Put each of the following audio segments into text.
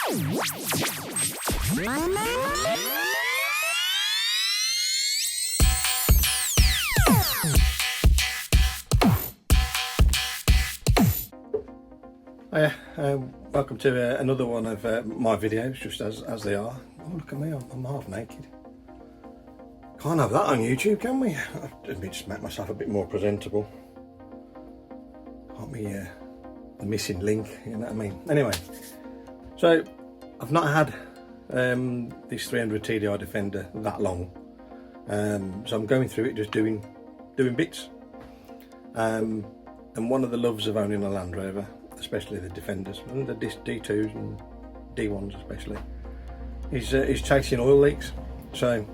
Hiya, welcome to another one of my videos, just as they are. Oh, look at me, I'm half naked. Can't have that on YouTube, can we? Let me just make myself a bit more presentable. Can't be the missing link, you know what I mean? Anyway, so I've not had this 300 TDI Defender that long, so I'm going through it, just doing bits. And one of the loves of owning a Land Rover, especially the Defenders and the D2s and D1s especially, is chasing oil leaks. So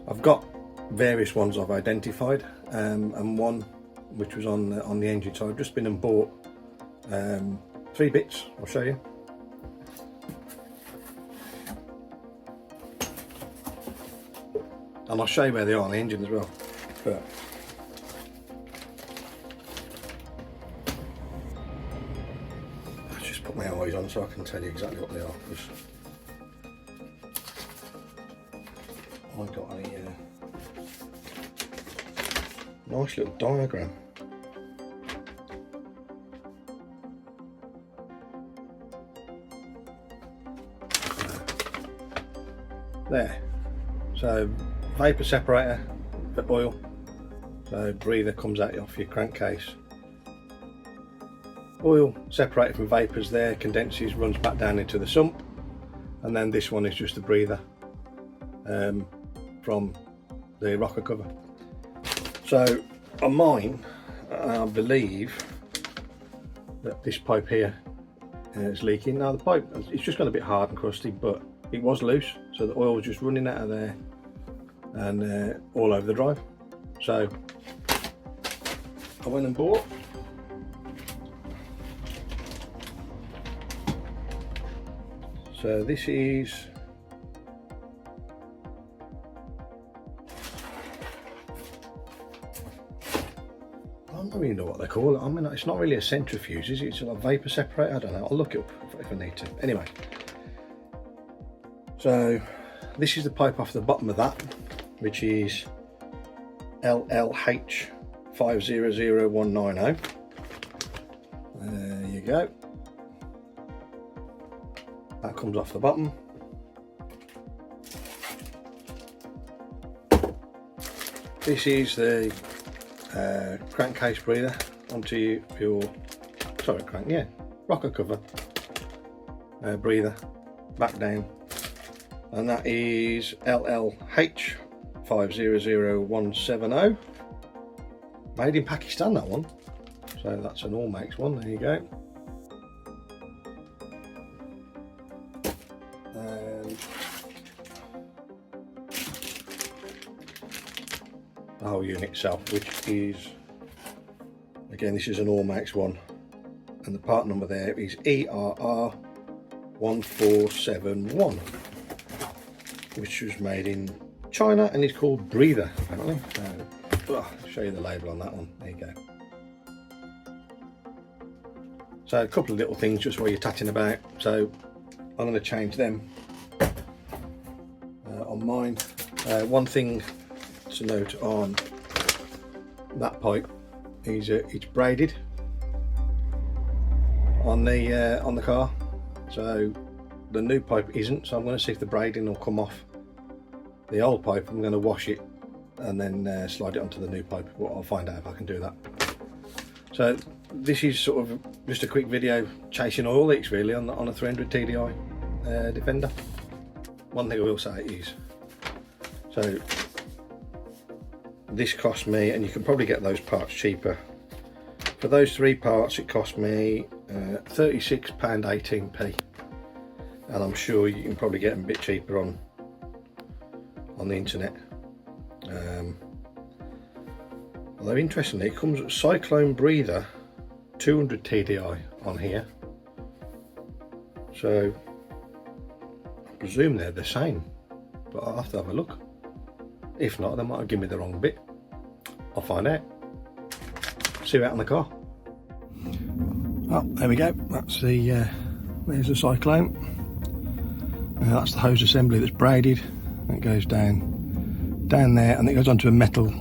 I've got various ones I've identified, and one which was on the engine. So I've just been and bought 3 bits. I'll show you. And I'll show you where they are on the engine as well. But let's just put my eyes on so I can tell you exactly what they are. I got a nice little diagram. There. So vapor separator for oil. So breather comes out off your crankcase. Oil separated from vapors there, condenses, runs back down into the sump, and then this one is just a breather from the rocker cover. So on mine, I believe that this pipe here is leaking. Now the pipe, it's just got a bit hard and crusty, but it was loose, so the oil was just running out of there and all over the drive. So I went and bought so this is I don't really know what they call it. I mean, it's not really a centrifuge, is it? It's a vapor separator. I don't know. I'll look it up if I need to. Anyway, so this is the pipe off the bottom of that, which is LLH 500190. There you go. That comes off the bottom. This is the crankcase breather onto your rocker cover breather back down, and that is LLH 500170, made in Pakistan, that one. So that's an all makes one. There you go. And the whole unit itself, which is, again, this is an all makes one, and the part number there is ERR1471, which was made in China and is called Breather apparently. So I'll show you the label on that one. There you go. So a couple of little things just while you're tatting about. So I'm going to change them on mine. One thing to note on that pipe is it's braided on the car. So the new pipe isn't. So I'm going to see if the braiding will come off the old pipe. I'm going to wash it and then slide it onto the new pipe. Well, I'll find out if I can do that. So this is sort of just a quick video chasing oil leaks really on a 300 TDI Defender. One thing I will say is, so this cost me, and you can probably get those parts cheaper. For those 3 parts it cost me £36.18p, and I'm sure you can probably get them a bit cheaper on the internet. Although interestingly, it comes with Cyclone breather 200 TDI on here, so I presume they're the same, but I'll have to have a look. If not, they might have given me the wrong bit. I'll find out. See you out in the car. Oh, there we go. That's the There's a Cyclone. That's the hose assembly that's braided. It goes down there, and it goes onto a metal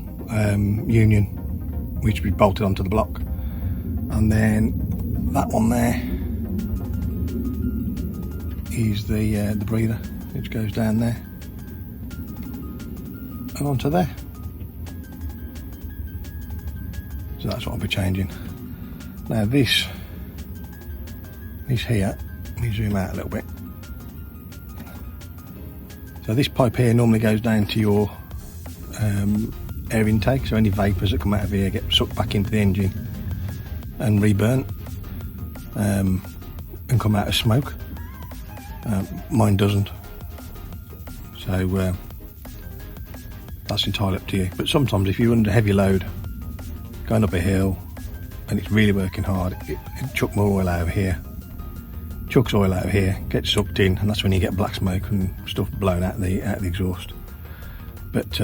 union, which we bolted onto the block. And then that one there is the breather, which goes down there and onto there. So that's what I'll be changing. Now this here, let me zoom out a little bit. So this pipe here normally goes down to your air intake, so any vapours that come out of here get sucked back into the engine and reburnt and come out as smoke. Mine doesn't, so that's entirely up to you. But sometimes if you're under heavy load going up a hill and it's really working hard, it chucks more oil out of here, chucks oil out of here, gets sucked in, and that's when you get black smoke and stuff blown out of the exhaust. But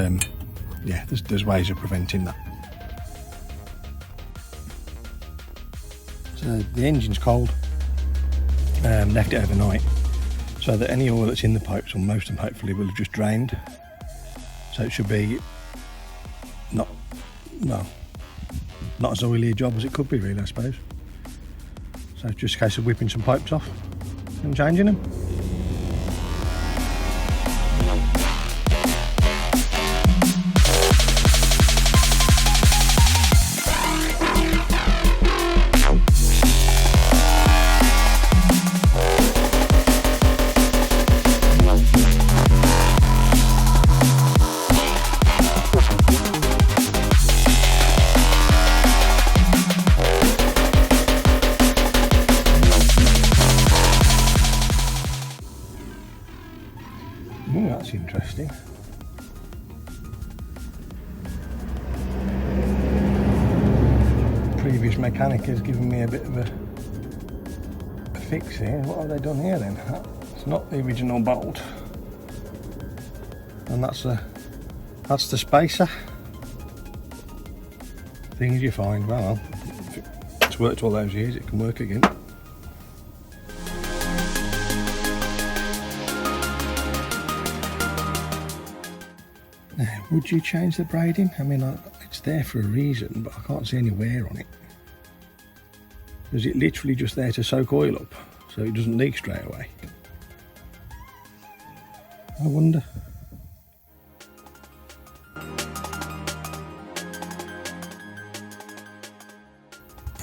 yeah, there's ways of preventing that. So the engine's cold, left it overnight, so that any oil that's in the pipes, or most of them hopefully, will have just drained. So it should be not as oily a job as it could be, really, I suppose. So it's just a case of whipping some pipes off and changing them. That's interesting. Previous mechanic has given me a bit of a fix here. What have they done here then? It's not the original bolt, and that's the spacer. Things you find. Well, if it's worked all those years, it can work again. Now, would you change the braiding? I mean, it's there for a reason, but I can't see any wear on it. Is it literally just there to soak oil up so it doesn't leak straight away? I wonder.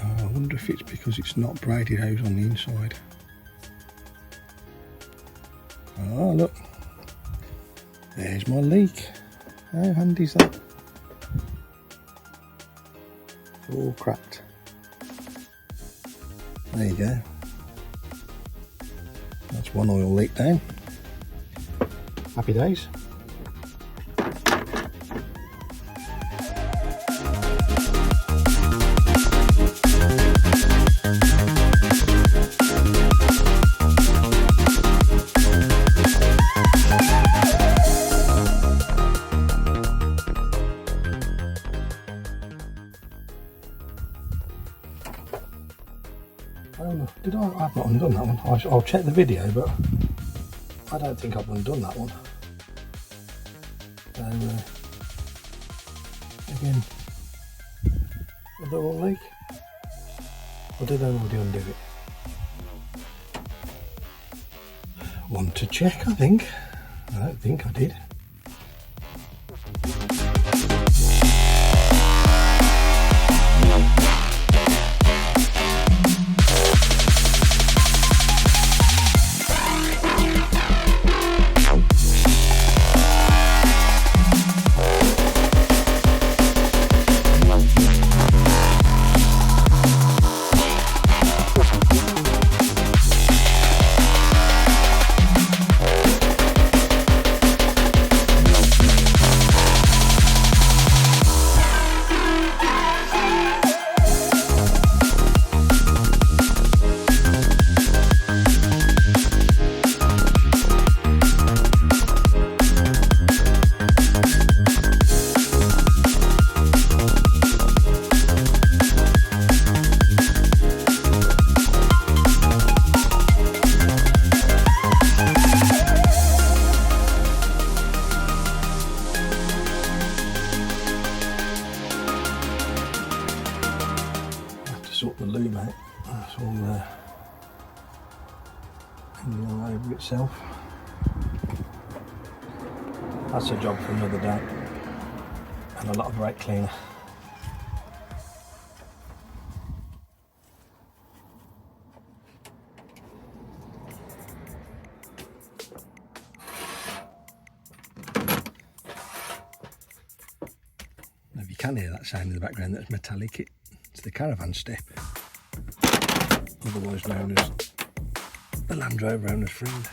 I wonder if it's because it's not braided hose on the inside. Oh, look. There's my leak. How handy is that? All cracked. There you go. That's one oil leak down. Happy days. Did I've not undone that one. I'll check the video, but I don't think I've undone that one. So again, another one leak. Or did I already undo it? One to check, I think. I don't think I did. hanging all over itself. That's a job for another day, and a lot of brake cleaner. Now, if you can hear that sound in the background, that's metallic. It's the caravan step, otherwise known as the Landrover owner's friend.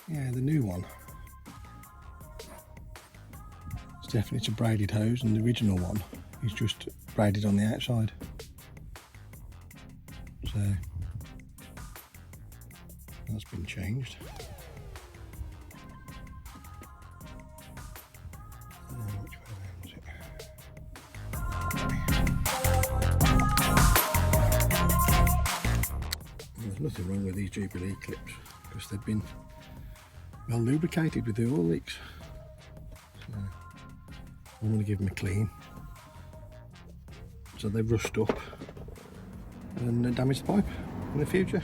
Yeah, the new one. It's definitely a braided hose, and the original one is just braided on the outside. So that's been changed. Which way around is it? There's nothing wrong with these Jubilee clips because they've been well lubricated with the oil leaks. So I'm going to give them a clean. So they've rusted up and damaged the pipe in the future.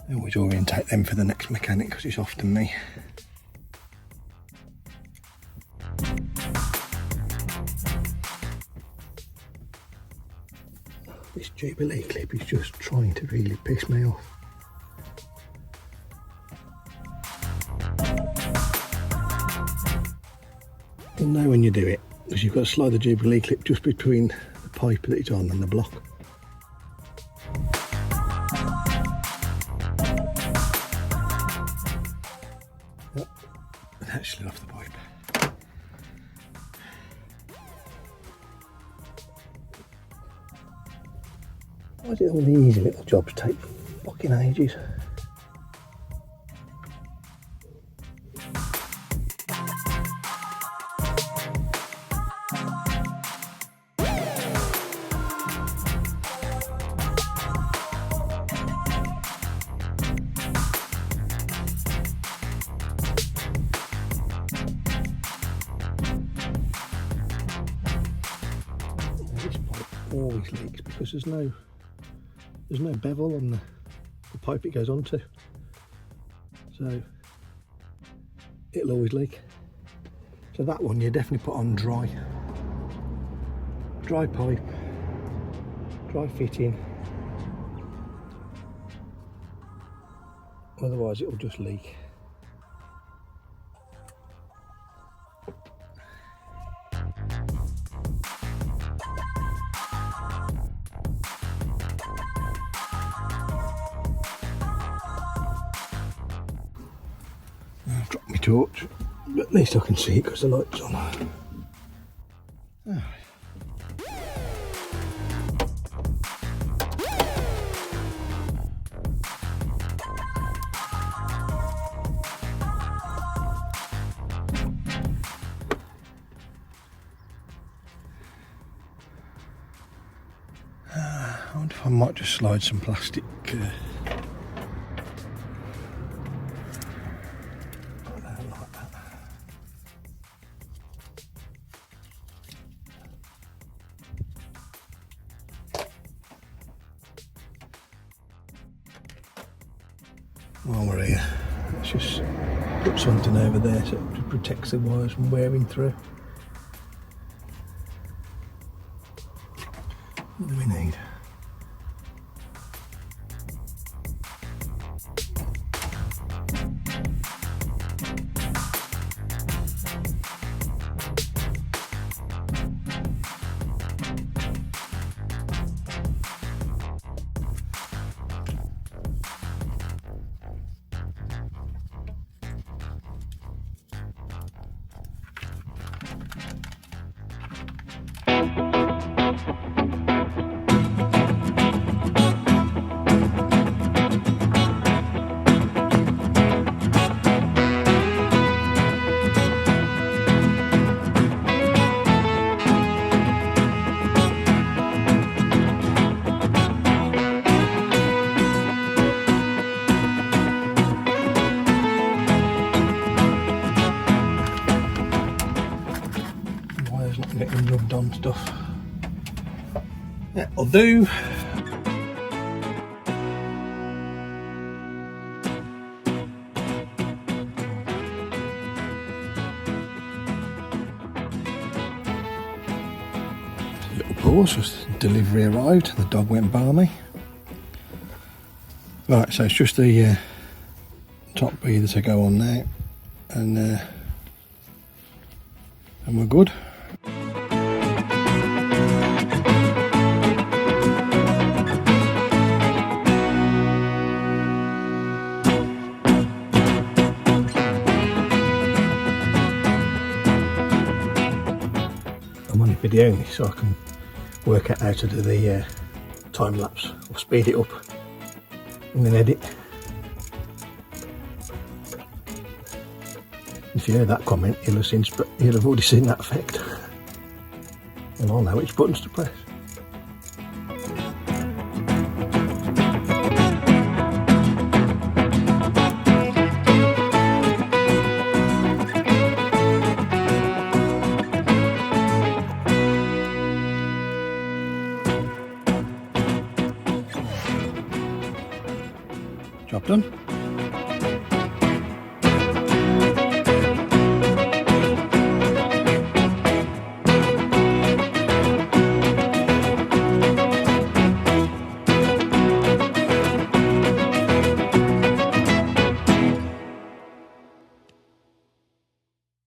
I always orientate them for the next mechanic because it's often me. This Jubilee clip is just trying to really piss me off. You'll know when you do it because you've got to slide the Jubilee clip just between the pipe that it's on and the block. Actually off the pipe. Why do all these easy little jobs take fucking ages? Always leaks because there's no bevel on the pipe it goes onto, so it'll always leak. So that one you definitely put on dry pipe, dry fitting, otherwise it will just leak. I've dropped my torch, but at least I can see it because the light's on. Oh. I wonder if I might just slide some plastic like that. while we're here, let's just put something over there so it protects the wires from wearing through. What do we need? Getting rubbed on stuff. Yeah, will do. Little pause, just delivery arrived, the dog went balmy. Right, so it's just the top breather to go on now, and we're good. I'm on a video only, so I can work out how to do the time lapse or speed it up and then edit. If you heard that comment, you'll have already seen that effect, and I'll know which buttons to press. Job done.